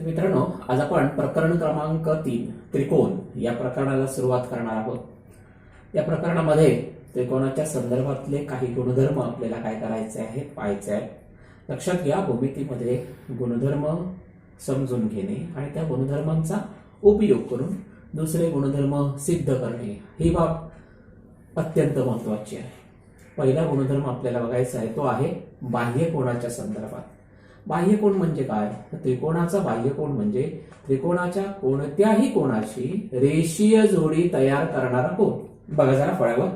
मित्रांनो, आज आपण प्रकरण क्रमांक 3 त्रिकोण या प्रकरणाला सुरुवात करणार आहोत। या प्रकरणामध्ये त्रिकोणाच्या संदर्भातले काही गुणधर्म आपल्याला काय करायचे आहेत, पाहायचे आहेत। लक्षात घ्या, भूमितीमध्ये गुणधर्म समजून घेणे आणि त्या गुणधर्मांचा उपयोग करून दुसरे गुणधर्म सिद्ध करणे ही बाब अत्यंत महत्त्वाची आहे। पहिला गुणधर्म आपल्याला बघायचा आहे तो आहे बाह्यकोनाच्या संदर्भात। बाह्यकोन म्हणजे काय? तर त्रिकोणाचा बाह्यकोन म्हणजे त्रिकोणाच्या कोणत्याही कोणाशी रेषीय जोडी तयार करणारा कोन। बघा जरा फळ्यावर,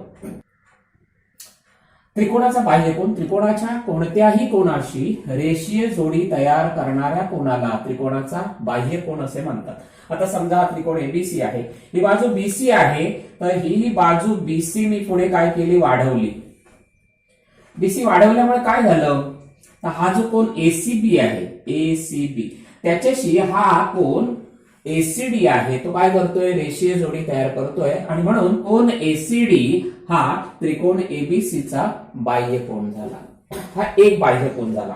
त्रिकोणाचा बाह्यकोन त्रिकोणाच्या कोणत्याही कोणाशी रेषीय जोडी तयार करणाऱ्या कोणाला त्रिकोणाचा बाह्यकोन असे म्हणतात। आता समजा त्रिकोण एबीसी आहे, ही बाजू बीसी आहे, तर ही बाजू बीसी मी पुढे काय केली, वाढवली। बीसी वाढवल्यामुळे काय झालं, तर हा जो कोन एसीबी आहे, एसीबी त्याच्याशी हा कोन एसीडी आहे, तो काय करतोय, रेषीय जोडी तयार करतोय आणि म्हणून कोन एसीडी हा त्रिकोण एबीसीचा बाह्यकोन झाला। हा एक बाह्यकोन झाला।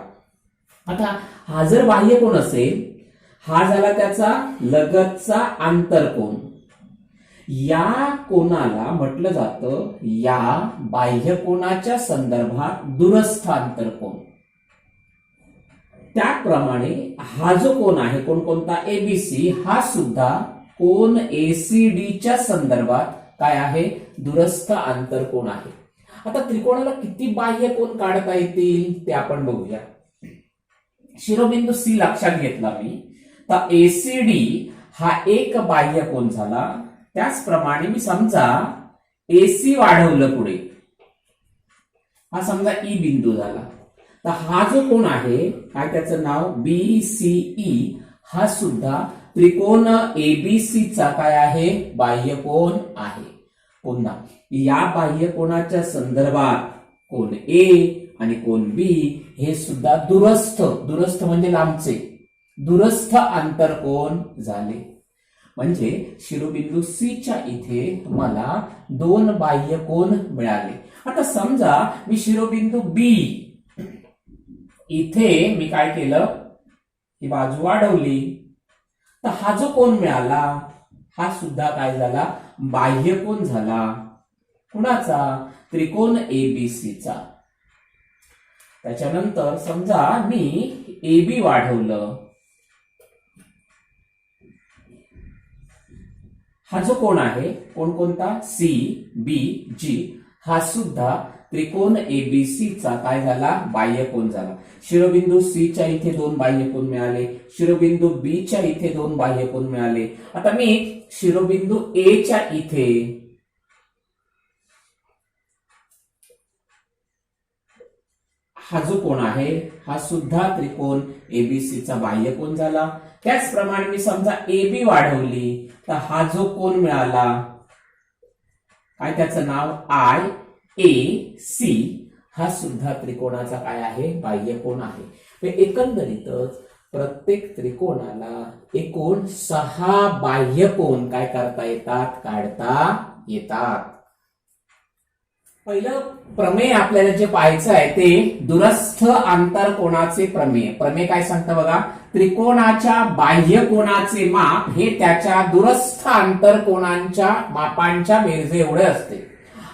आता हा जर बाह्यकोन असेल, हा झाला त्याचा लगतचा आंतरकोन। या कोनाला म्हटलं जातं या बाह्यकोनाच्या संदर्भात दूरस्थ आंतरकोन। त्याप्रमाणे हा जो कोन आहे, कोण कोणता, एबीसी, हा सुद्धा कोन एसीडीच्या संदर्भात काय आहे, दूरस्थ आंतरकोन आहे। आता त्रिकोणाला किती बाह्यकोन काढता येतील ते आपण बघूया। शिरोबिंदू सी लक्षात घेतला मी, तर एसीडी हा एक बाह्यकोन झाला। त्याचप्रमाणे मी समजा एसी वाढवलं पुढे, हा समजा ई बिंदू झाला, तर हा जो कोन आहे काय त्याचं नाव बीसीई, हा सुद्धा त्रिकोण एबीसीचा काय आहे, बाह्यकोन आहे। पुन्हा या बाह्यकोनाच्या संदर्भात कोन ए आणि कोन बी हे सुद्धा दूरस्थ म्हणजे लांबचे दूरस्थ आंतरकोन झाले। म्हणजे शिरोबिंदू सी च्या इथे मला दोन बाह्यकोन मिळाले। आता समजा मी शिरोबिंदू बी इथे मी काय केलं, ही बाजू वाढवली, तर हा जो कोन मिळाला हा सुद्धा काय झाला, बाह्यकोन झाला। कुणाचा, त्रिकोण एबीसीचा। त्याच्यानंतर समजा मी एबी वाढवलं, हा जो कोन आहे, कोण कोणता, सी बी जी, हा सुद्धा त्रिकोण एबीसीचा काय झाला, बाह्यकोन झाला। शिरोबिंदू सी च्या इथे दोन बाह्यकोन मिळाले, शिरोबिंदू बी च्या इथे दोन बाह्यकोन मिळाले। आता मी शिरोबिंदू ए च्या इथे हा जो कोन आहे हा सुद्धा त्रिकोण एबीसीचा बाह्यकोन झाला। त्याचप्रमाणे मी समजा एबी वाढवली, तर हा जो कोन मिळाला काय त्याचं नाव आय ए सी, हा सुद्धा त्रिकोणाचा काय आहे, बाह्यकोन आहे। एकंदरीतच प्रत्येक त्रिकोणाला एकूण 6 बाह्यकोन काय करता येतात, काढता येतात। पहिलं प्रमेय आपल्याला जे पाहायचं आहे ते दूरस्थ आंतरकोनाचे प्रमेय। प्रमेय काय सांगतं बघा, त्रिकोणाच्या बाह्यकोनाचे माप हे त्याच्या दूरस्थ आंतरकोनांच्या मापांच्या बेरजे एवढे असते।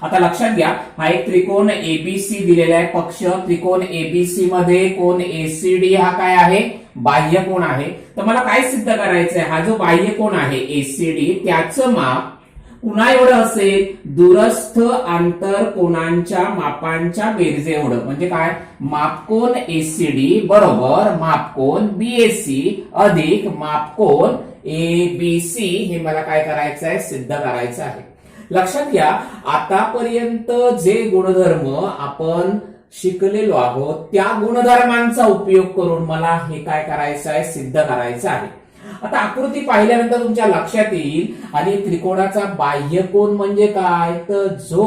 आता लक्षात घ्या, हा एक त्रिकोण एबीसी दिलेला आहे पक्ष। त्रिकोण एबीसी मध्ये कोन एसीडी हा काय आहे, बाह्यकोन आहे। तर मला काय सिद्ध करायचंय, हा जो बाह्यकोन आहे एसीडी त्याचं माप पुन्हा एवढं असेल, दूरस्थ आंतरकोनांच्या मापांच्या बेरजे एवढं। म्हणजे काय, मापकोन एसीडी बरोबर मापकोन बीएसी अधिक मापकोन एबीसी, हे मला काय करायचं आहे, सिद्ध करायचं आहे। लक्षात घ्या, आतापर्यंत जे गुणधर्म आपण शिकलेलो आहोत त्या गुणधर्मांचा उपयोग करून मला हे काय करायचं आहे, सिद्ध करायचं आहे। आता आकृती पाहिल्यानंतर तुमच्या लक्षात येईल, आणि त्रिकोणाचा बाह्यकोन म्हणजे काय, तर जो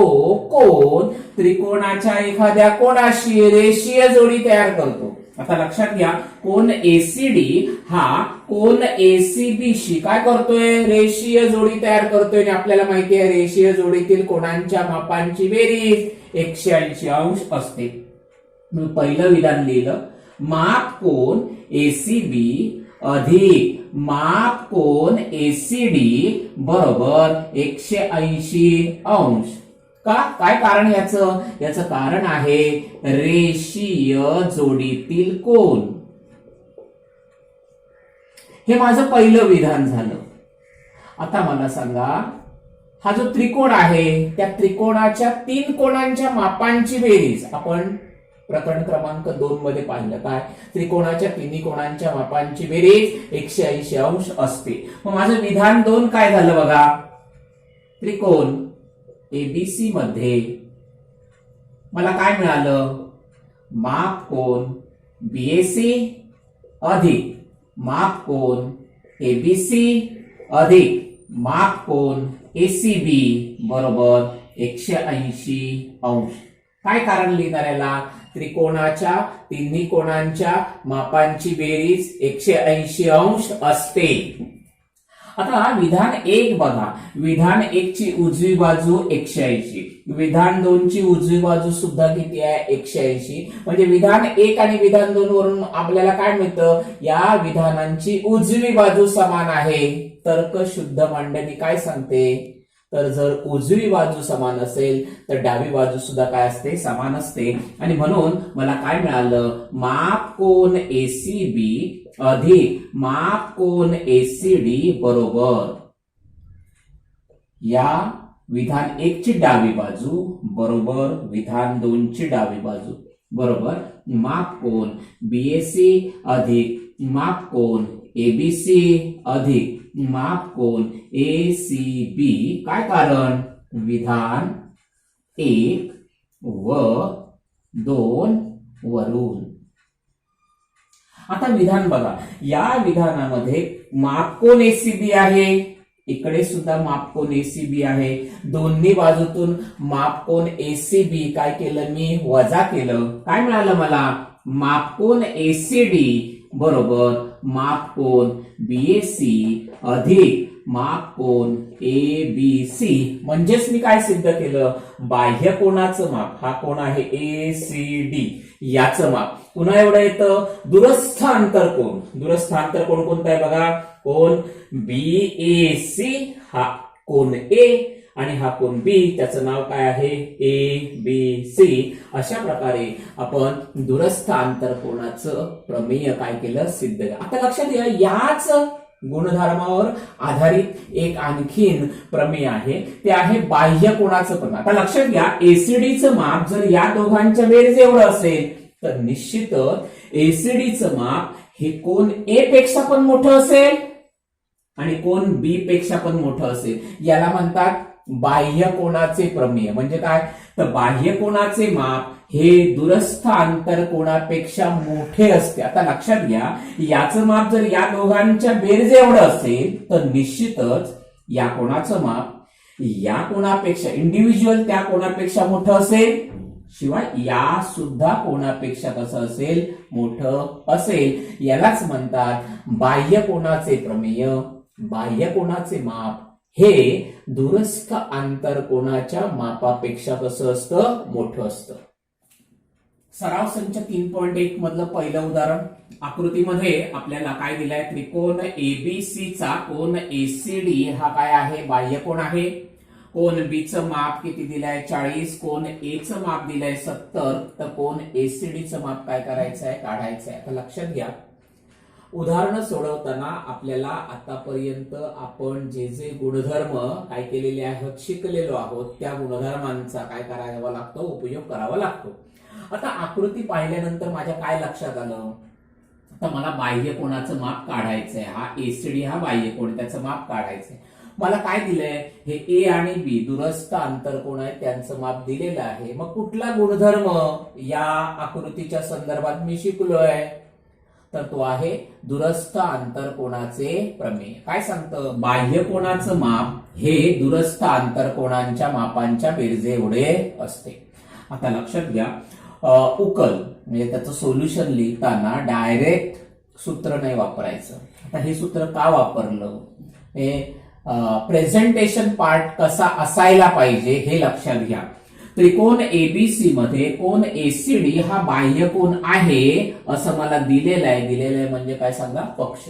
कोन त्रिकोणाच्या एखाद्या कोणाशी रेषीय जोडी तयार करतो। आता लक्षात घ्या, कोन एसीडी हा कोन एसीबीशी काय करतोय, रेषीय जोडी तयार करतोय। आणि आपल्याला माहिती आहे रेषीय जोडीतील कोणांच्या मापांची बेरीज 180 अंश असते। मी पहिलं विधान लिहिलं, माप कोन एसीबी अधिक माप कोन एसीडी बरोबर 180 अंश. का काय कारण याचं कारण आहे रेषीय जोडीतील कोन. हे माझं पहिलं विधान झालं. आता मला सांगा हा जो त्रिकोण आहे त्या त्रिकोणाच्या 3 कोणांच्या मापांची बेरीज आपण प्रकरण क्रमांक 2 मध्ये पाहिलं. काय त्रिकोणाच्या 3 कोणांच्या मापांची बेरीज 180 अंश असते. मग माझं विधान 2 काय झालं बघा. त्रिकोण एबीसी मध्ये मला काय मिळालं माप कोन बीएसी अधिक माप कोन एबीसी अधिक माप कोन एसीबी बरोबर 180 अंश. काय कारण लिहिणार याला त्रिकोणाच्या 3 कोणांच्या मापांची बेरीज 180 अंश असते. आता विधान 1 बघा. विधान 1 ची उजवी बाजू 180, विधान 2 ची उजवी बाजू सुद्धा किती आहे 180. म्हणजे विधान 1 आणि विधान 2 वरून आपल्याला काय मिळतं या विधानांची उजवी बाजू समान आहे. तर्क शुद्ध मांडणी काय सांगते तर जर उजवी बाजू समान असेल तर डावी बाजू सुद्धा काय असते समान असते. आणि म्हणून मला काय मिळालं माप कोन एसीबी अधिक माप कोन एसीडी बरोबर या विधान 1 ची डावी बाजू बरोबर विधान 2 ची डावी बाजू बरोबर माप कोन बीएसी अधिक माप कोन एबीसी अधिक माप कोन एसीबी. काय कारण विधान 1 व 2 वरून. आता विधान बघा. या विधानामध्ये माप कोन एसीबी आहे, इकडे सुद्धा माप कोन एसीबी आहे. दोन्ही बाजूतून माप कोन एसीबी काय केलं मी वजा केलं. काय मिळालं मला माप कोन एसीडी बरोबर माप कोन बीएसी अधिक माप कोन एबीसी. म्हणजेच मी काय सिद्ध केलं बाह्य कोनाचं माप हा कोण आहे एसीडी याचं माप. पुन्हा एवढं येतं दूरस्थ अंतरकोन. दूरस्थ अंतरकोन कोणता आहे बघा कोन बीएसी हा कोन ए आणि हा कोन बी त्याचं नाव काय आहे ए बी सी. अशा प्रकारे आपण दूरस्थ आंतरकोनाचं प्रमेय काय केलं सिद्ध केलं. आता लक्षात घ्या याच गुणधर्मावर आधारित एक आणखीन प्रमेय आहे ते आहे बाह्य कोनाचं प्रमेय. आता लक्षात घ्या एसीडीचं माप जर या दोघांच्या बेरीज एवढं असेल तर निश्चितच एसीडीचं माप हे कोन ए पेक्षा पण मोठं असेल आणि कोन बी पेक्षा पण मोठं असेल. याला म्हणतात बाह्य कोनाचे प्रमेय. म्हणजे काय तर बाह्य कोनाचे माप हे दूरस्थ आंतरकोनापेक्षा मोठे असते. आता लक्षात घ्या याचं माप जर या दोघांच्या बेरीज एवढं असेल तर निश्चितच या कोनाचं माप या कोनापेक्षा इंडिव्हिज्युअल त्या कोनापेक्षा मोठं असेल. शिवाय या सुद्धा कोनापेक्षा कसं असेल मोठं असेल. यालाच म्हणतात बाह्य कोनाचे प्रमेय. बाह्य कोनाचे माप हे दूरस्थ आंतरकोनाच्या मापापेक्षा कसं असतं मोठं असतं. सराव संच 3.1 मधलं पहिलं उदाहरण. आकृतीमध्ये आपल्याला काय दिलंय त्रिकोण एबीसी चा कोन एसीडी हा काय आहे बाह्य कोन आहे. कोन बी चं माप किती दिलंय 40, कोन ए चं माप दिलंय 70, तर कोन एसीडी चं माप काय करायचं आहे काढायचं आहे. आता लक्षात घ्या उदाहरणं सोडवताना आपल्याला आतापर्यंत आपण जे जे गुणधर्म काय केलेले आहेत शिकलेलो आहोत त्या गुणधर्मांचा काय करावा लागतो उपयोग करावा लागतो. आता आकृती पाहिल्यानंतर माझ्या काय लक्षात आलं आता मला बाह्य कोनाचं माप काढायचंय. हा एसीडी हा बाह्य कोन त्याचं माप काढायचंय. मला काय दिलंय हे ए आणि बी दूरस्थ आंतरकोन आहे त्यांचं माप दिलेलं आहे. मग कुठला गुणधर्म या आकृतीच्या संदर्भात मी शिकलोय तर तो आहे दूरस्थ आंतरकोनाचे प्रमेय. काय सांगतं बाह्य कोनाचं माप हे दूरस्थ आंतरकोनांच्या मापांच्या बेरजे एवढे असते. आता लक्षात घ्या उकल म्हणजे त्याचं सोल्युशन लिहिताना डायरेक्ट सूत्र नाही वापरायचं. आता हे सूत्र का वापरलं हे प्रेझेंटेशन पार्ट कसा असायला पाहिजे हे लक्षात घ्या. त्रिकोण एबीसी मध्ये कोन एसीडी हा बाह्य कोन आहे असं मला दिलेलं आहे. दिलेलं आहे म्हणजे काय सांगा पक्ष.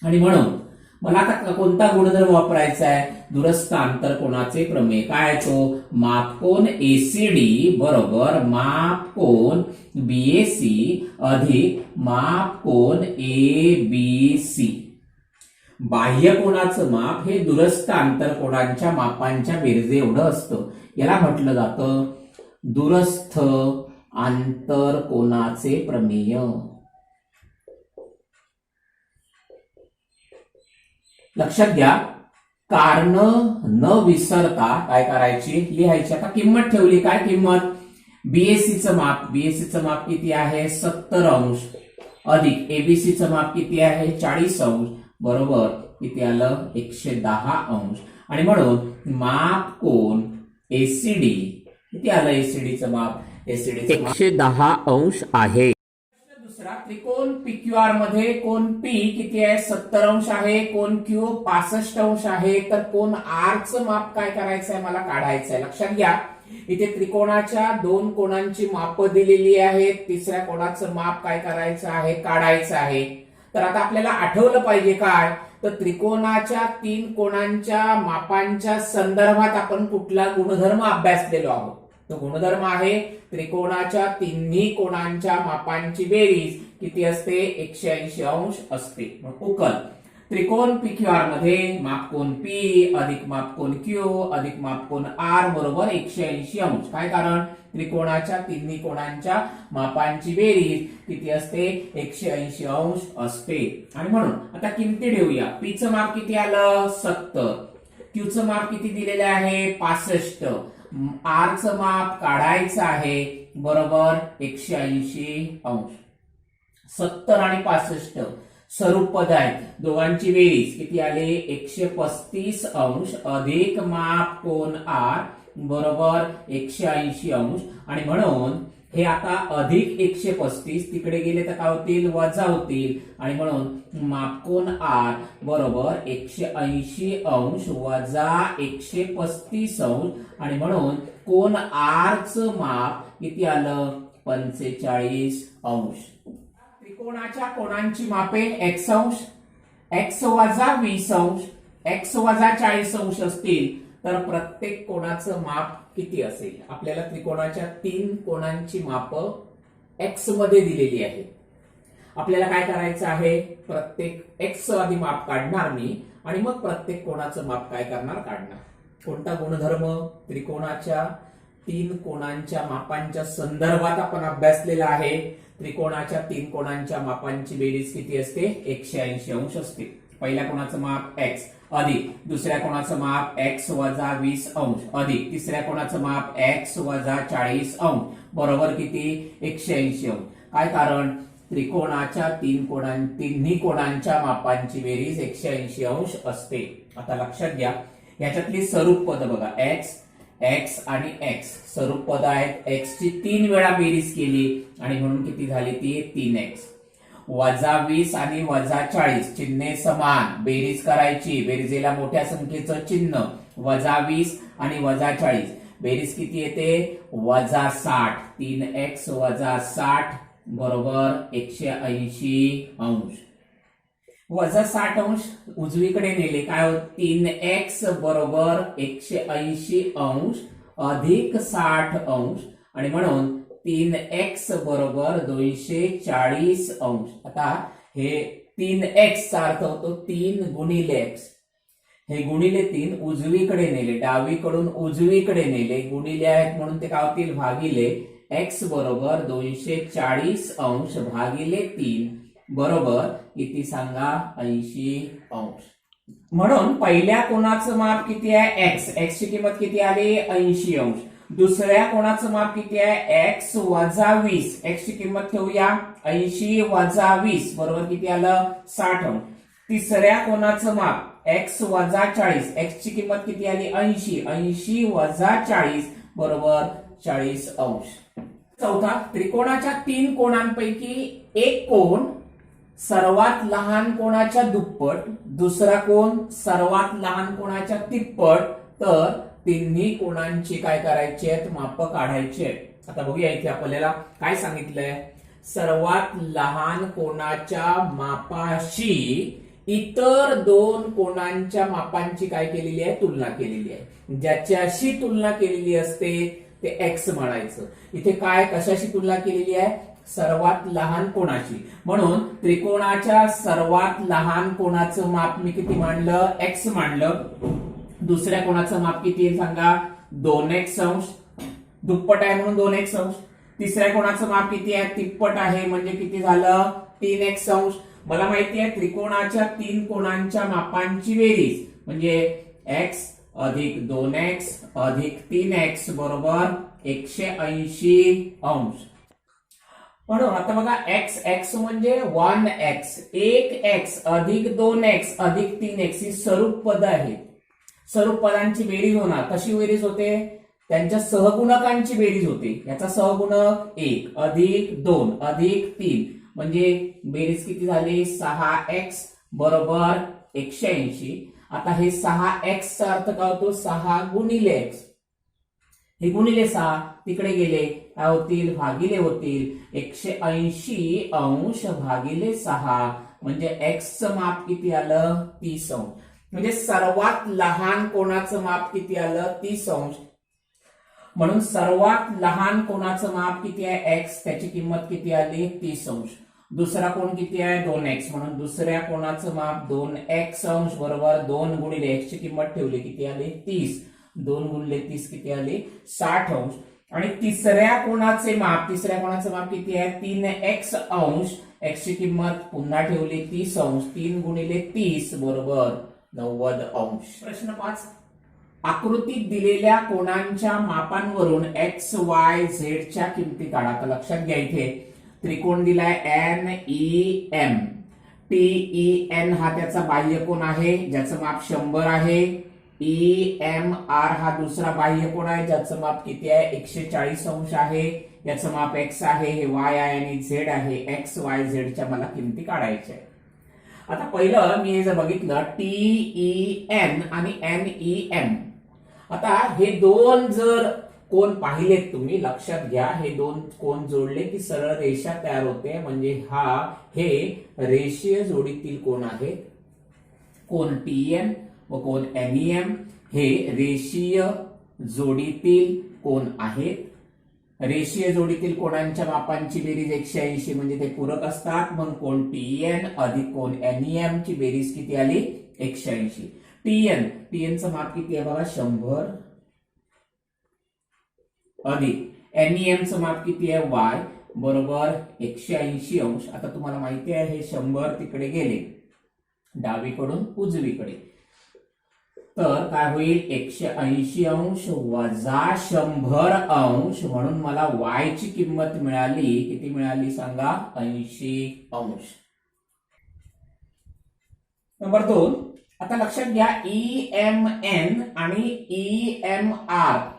आणि म्हणून मला आता कोणता गुणधर्म वापरायचा आहे? दूरस्थ आंतरकोनाचे प्रमेय. काय तो? मापकोन एसीडी बरोबर मापकोन बीएसी अधिक मापकोन एबीसी. बाह्य कोनाचं माप हे दूरस्थ आंतरकोनांच्या मापांच्या बेरजे एवढं असतं. याला म्हटलं जातं दूरस्थ आंतरकोनाचे प्रमेय. लक्षात घ्या, कारण न विसरता काय करायची? लिहायची. आता किंमत ठेवली. काय किंमत? बीएसीचं माप किती आहे? 70 अंश अधिक एबीसीचं माप किती आहे? 40 अंश बरोबर किती आलं? 110 अंश. आणि म्हणून माप कोन एसीडी किती आलं? एसीडीचं माप 110 अंश आहे. दुसरा, त्रिकोण पीक्यूआर मध्ये कोन पी किती आहे? 70 अंश आहे. कोन क्यू 65 अंश आहे. तर कोन आर चं माप काय करायचंय? मला काढायचंय. लक्षात घ्या, इथे त्रिकोणाच्या दोन कोणांची माप दिलेली आहेत. तिसऱ्या कोणाचं माप काय करायचं आहे? काढायचं आहे. तर आता आपल्याला आठवलं पाहिजे काय? तर त्रिकोणाच्या तीन कोणांच्या मापांच्या संदर्भात आपण कुठला गुणधर्म अभ्यासलेलो आहोत? तो गुणधर्म आहे त्रिकोणाच्या तिन्ही कोणांच्या मापांची बेरीज किती असते? 180 अंश असते. मग उकल त्रिकोण पीक्यूआर मध्ये मापकोन पी अधिक मापकोन क्यू अधिक मापकोन आर बरोबर 180 अंश. काय कारण? त्रिकोणाच्या तिन्ही कोणांच्या मापांची बेरीज किती असते? 180 अंश असते. आणि म्हणून आता किमती ठेवूया. पी चं माप किती आलं? 70. क्यू चं माप किती दिलेलं आहे? 65. आर चं माप काढायचं आहे बरोबर 180 अंश. 70 आणि 65 स्वरूप पद आहेत. दोघांची बेरीज किती आले? 135 अंश अधिक माप कोन आर बरोबर 180 अंश. आणि म्हणून हे आता अधिक 135 तिकडे गेले तर काय होतील? वजा होतील. आणि म्हणून मापकोन आर बरोबर 180 अंश वजा 135 अंश. आणि म्हणून कोन आर चं माप किती आलं? 45 अंश. त्रिकोणाच्या कोणांची मापे x अंश, x वजा 20 अंश, x वजा 40 अंश असतील तर प्रत्येक कोणाचं माप किती असेल? आपल्याला त्रिकोणाच्या तीन कोणांची माप x मध्ये दिलेली आहे. आपल्याला काय करायचं आहे? प्रत्येक x आधी माप काढणार मी आणि मग प्रत्येक कोणाचं माप काय करणार? काढणार. कोणता गुणधर्म? त्रिकोणाच्या तीन कोणांच्या मापांच्या संदर्भात आपण अभ्यासलेला आहे. त्रिकोणाच्या तीन कोणांच्या मापांची बेरीज किती असते? 180 अंश असते. पहिल्या कोणाचं माप x अधिक दुसऱ्या कोणाचं माप x वजा 20 अंश अधिक तिसऱ्या कोणाचं माप x वजा 40 अंश बरोबर किती? 180 अंश. काय कारण? त्रिकोणाच्या तिन्ही कोणांच्या मापांची बेरीज 180 अंश असते. आता लक्षात घ्या, याच्यातली स्वरूप पद बघा. x आणि x स्वरूप पद आहेत. x ची 3 वेळा बेरीज केली आणि म्हणून किती झाली? ती 3x. वजा 20 आणि वजा 40 चिन्हे समान, बेरीज करायची. बेरीजेला मोठ्या संख्येचं चिन्ह. वजा 20 आणि वजा 40 बेरीज किती येते? वजा 60. 3x वजा 60 बरोबर 180 अंश. वजा 60 अंश उजवीकडे नेले काय होत? 3x बरोबर 180 अंश अधिक 60 अंश. आणि म्हणून 3x बरोबर 240 अंश. आता हे 3x चा अर्थ होतो 3 गुणिले x. हे गुणिले 3 उजवीकडे नेले, डावीकडून उजवीकडे नेले, गुणिले आहेत म्हणून ते काय होतील? भागिले. x बरोबर 240 अंश भागिले 3 बरोबर किती सांगा? 80 अंश. म्हणून पहिल्या कोणाचं माप किती आहे? x ची किंमत किती आली? 80 अंश. दुसऱ्या कोणाचं माप किती आहे? x वजा 20. x ची किंमत ठेवूया 80 वजा 20 बरोबर किती आलं? 60 अंश. तिसऱ्या कोणाचं माप x वजा 40. x ची किंमत किती आली? 80. 80 वजा 40 बरोबर 40 अंश. चौथा, त्रिकोणाच्या तीन कोणांपैकी एक कोण सर्वात लहान कोणाच्या दुप्पट, दुसरा कोण सर्वात लहान कोणाच्या तिप्पट, तर तिन्ही कोणांची काय करायची आहेत? माप काढायची आहेत. आता बघूया इथे आपल्याला काय सांगितलंय? सर्वात लहान कोणाच्या मापाशी इतर दोन कोणांच्या मापांची काय केलेली आहे, तुलना केलेली आहे. ज्याच्याशी तुलना केलेली असते ते एक्स म्हणायचं. इथे काय कशाशी तुलना केलेली आहे, सर्वात लहान कोणाची. म्हणून त्रिकोणाच्या सर्वात लहान कोणाचं माप मी किती मांडलं, एक्स मांडलं. दुसऱ्या कोणाचं माप किती आहे सांगा, 2x अंश, दुप्पट आहे म्हणून 2x अंश. तिसऱ्या कोणाचं माप किती आहे, तिप्पट आहे म्हणजे किती झालं, 3x अंश. मला माहिती आहे त्रिकोणाच्या तीन कोणांच्या मापांची बेरीज म्हणजे x अधिक 2x अधिक 3x बरोबर 180 अंश. म्हणून आता बघा x म्हणजे 1x, 1x अधिक 2x अधिक 3x ही स्वरूप पद आहेत. स्वरूप पदांची बेरीज होणार. कशी बेरीज होते, त्यांच्या सहगुणकांची बेरीज होते. याचा सहगुणक 1 अधिक 2 अधिक 3 म्हणजे बेरीज किती झाली, 6x बरोबर 180. आता हे 6x चा अर्थ काय होतो, 6 गुणिले x. हे गुणिले 6 तिकडे गेले काय होतील, भागिले होतील. 180 अंश भागिले 6 म्हणजे x चं माप किती आलं, 30 अंश. म्हणजे सर्वात लहान कोणाचं माप किती आलं, 30 अंश. म्हणून सर्वात लहान कोणाचं माप किती आहे, x, त्याची किंमत किती आली, 30 अंश. दुसरा कोण किती आहे, 2x, म्हणून दुसऱ्या कोणाचं माप 2x अंश बरोबर 2 गुणिले x ची किंमत ठेवली किती आली, 30. 2 गुणिले 30 किती आली, 60 अंश. आणि तिसऱ्या कोणाचे माप किती आहे, 3x अंश. x ची किंमत पुन्हा ठेवली 30 अंश. 3 गुणिले 30 बरोबर 90 अंश. प्रश्न 5, आकृतीत दिलेल्या कोणांच्या मापांवरून एक्स वाय झेड च्या किमती काढा. तर लक्षात घ्या इथे त्रिकोण दिलाय NEM. TEN हा त्याचा बाह्य कोण आहे ज्याचं माप 100 आहे. EMR हा दुसरा बाह्य कोण आहे ज्याचं माप किती आहे, 140 अंश आहे. याचं माप x आहे, हे y आहे आणि z आहे. एक्स वाय झेड च्या मला किमती काढायच्या आहे. आता पहिलं मी हे जर बघितलं TEN आणि NEM. आता हे दोन जर कोण पाहिलेत तुम्ही, लक्षात घ्या हे दोन कोण जोडले की सरळ रेषा तयार होते. म्हणजे हे रेषीय जोडीतील कोण आहेत. कोण TN व कोण NEM हे रेषीय जोडीतील कोण आहेत. रेषीय जोडीतील कोणांच्या मापांची बेरीज 180 म्हणजे ते पूरक असतात. म्हणून कोण TN अधिक कोण NEM ची बेरीज किती आली, 180. TN चं माप किती आहे बघा, 100 अधिक NEM चं माप किती आहे, y बरोबर 180 अंश. आता तुम्हाला माहिती आहे हे 100 तिकडे गेले डावीकडून उजवीकडे, तर काय होईल, 180 अंश वजा 100 अंश. म्हणून मला y ची किंमत मिळाली किती मिळाली सांगा, 80 अंश. नंबर 2, आता लक्षात घ्या EMN आणि EMR.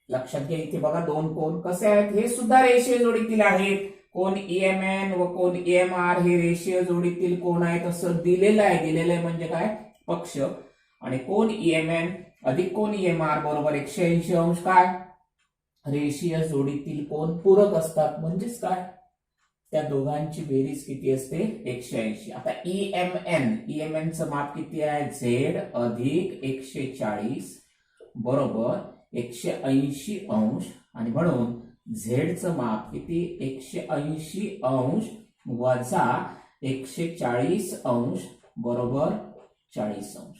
लक्षात घ्या इथे बघा दोन कोण कसे आहेत, हे सुद्धा रेषीय जोडीतील आहेत. कोण EMN व कोण EMR हे रेषीय जोडीतील कोण आहेत असं दिलेलं आहे म्हणजे काय, पक्ष. आणि कोण EMN अधिक कोण EMR बरोबर 180 अंश. काय, रेषीय जोडीतील कोण पूरक असतात म्हणजेच काय, त्या दोघांची बेरीज किती असते, 180. आता EMN चं माप किती आहे, z अधिक 140 बरोबर 180 अंश. आणि म्हणून z चं माप किती, 180 अंश वजा 140 अंश बरोबर 40 अंश.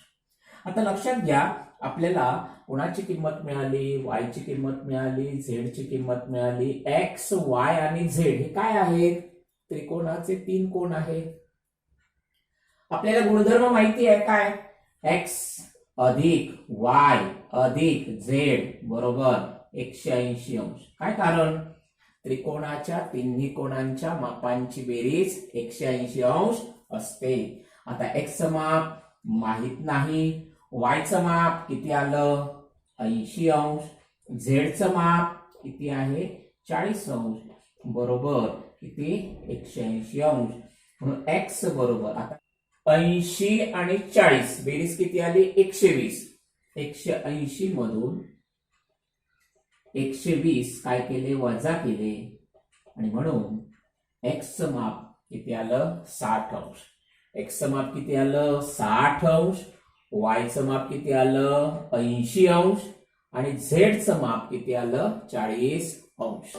आता लक्षात घ्या आपल्याला कोणाची किंमत मिळाली, y ची किंमत मिळाली, z ची किंमत मिळाली. x, y आणि z हे काय आहेत, त्रिकोणाचे तीन कोण आहेत. आपल्याला गुणधर्म माहिती आहे काय, x अधिक y अधिक z बरोबर 180 अंश. काय कारण, त्रिकोणाच्या तिन्ही कोणांच्या मापांची बेरीज 180 अंश असते. आता x चं माप माहित नाही, y चं माप किती आलं, 80 अंश. z चं माप किती आहे, 40 अंश बरोबर किती, 180 अंश. म्हणून x बरोबर आता 80 आणि 40 बेरीज किती आली, 120. 180 मधून 120 काय केले, वजा केले. आणि म्हणून x चं माप किती आलं, 60 अंश. एक्सचं माप किती आलं 60 अंश, वायचं माप किती आलं 80 अंश आणि झेडचं माप किती आलं 40 अंश.